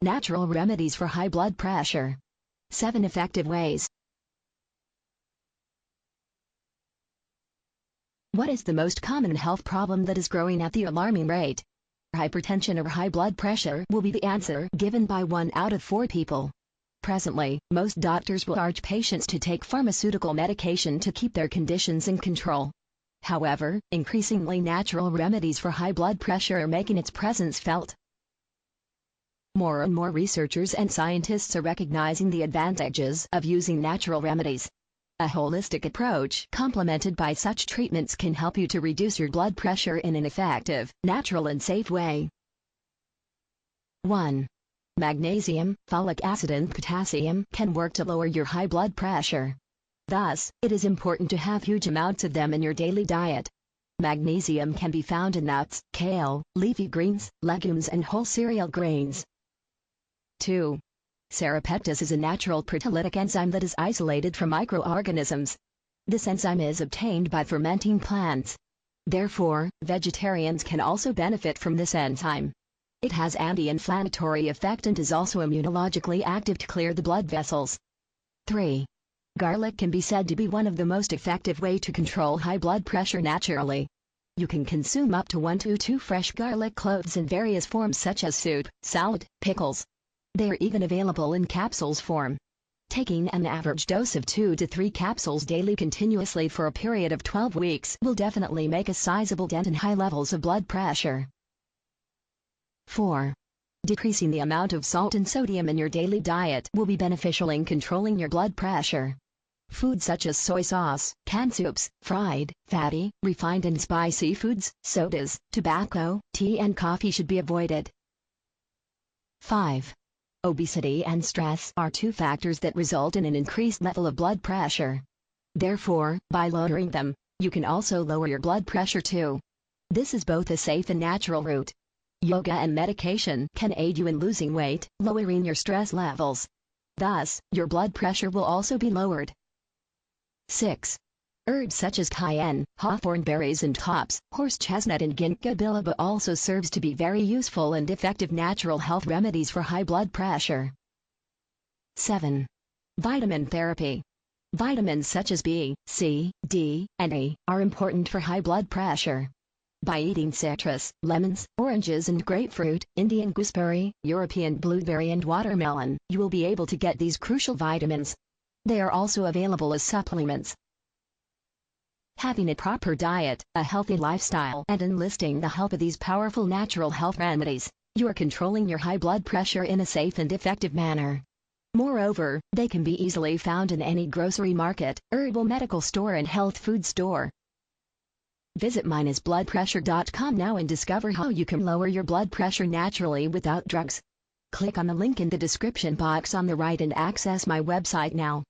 Natural remedies for high blood pressure. 7 effective ways. What is the most common health problem that is growing at the alarming rate? Hypertension or high blood pressure will be the answer given by 1 out of 4 people. Presently, most doctors will urge patients to take pharmaceutical medication to keep their conditions in control. However, increasingly natural remedies for high blood pressure are making its presence felt. More and more researchers and scientists are recognizing the advantages of using natural remedies. A holistic approach complemented by such treatments can help you to reduce your blood pressure in an effective, natural and safe way. 1. Magnesium, folic acid and potassium can work to lower your high blood pressure. Thus, it is important to have huge amounts of them in your daily diet. Magnesium can be found in nuts, kale, leafy greens, legumes and whole cereal grains. 2. Serrapeptase is a natural proteolytic enzyme that is isolated from microorganisms. This enzyme is obtained by fermenting plants. Therefore, vegetarians can also benefit from this enzyme. It has anti-inflammatory effect and is also immunologically active to clear the blood vessels. 3. Garlic can be said to be one of the most effective way to control high blood pressure naturally. You can consume up to 1 to 2 fresh garlic cloves in various forms such as soup, salad, pickles. They are even available in capsules form. Taking an average dose of 2 to 3 capsules daily continuously for a period of 12 weeks will definitely make a sizable dent in high levels of blood pressure. 4. Decreasing the amount of salt and sodium in your daily diet will be beneficial in controlling your blood pressure. Foods such as soy sauce, canned soups, fried, fatty, refined and spicy foods, sodas, tobacco, tea and coffee should be avoided. 5. Obesity and stress are 2 factors that result in an increased level of blood pressure. Therefore, by lowering them, you can also lower your blood pressure too. This is both a safe and natural route. Yoga and medication can aid you in losing weight, lowering your stress levels. Thus, your blood pressure will also be lowered. 6. Herbs such as cayenne, hawthorn berries and hops, horse chestnut and ginkgo biloba also serves to be very useful and effective natural health remedies for high blood pressure. 7. Vitamin therapy. Vitamins such as B, C, D, and E are important for high blood pressure. By eating citrus, lemons, oranges and grapefruit, Indian gooseberry, European blueberry and watermelon, you will be able to get these crucial vitamins. They are also available as supplements. Having a proper diet, a healthy lifestyle and enlisting the help of these powerful natural health remedies, you are controlling your high blood pressure in a safe and effective manner. Moreover, they can be easily found in any grocery market, herbal medical store and health food store. Visit minusbloodpressure.com now and discover how you can lower your blood pressure naturally without drugs. Click on the link in the description box on the right and access my website now.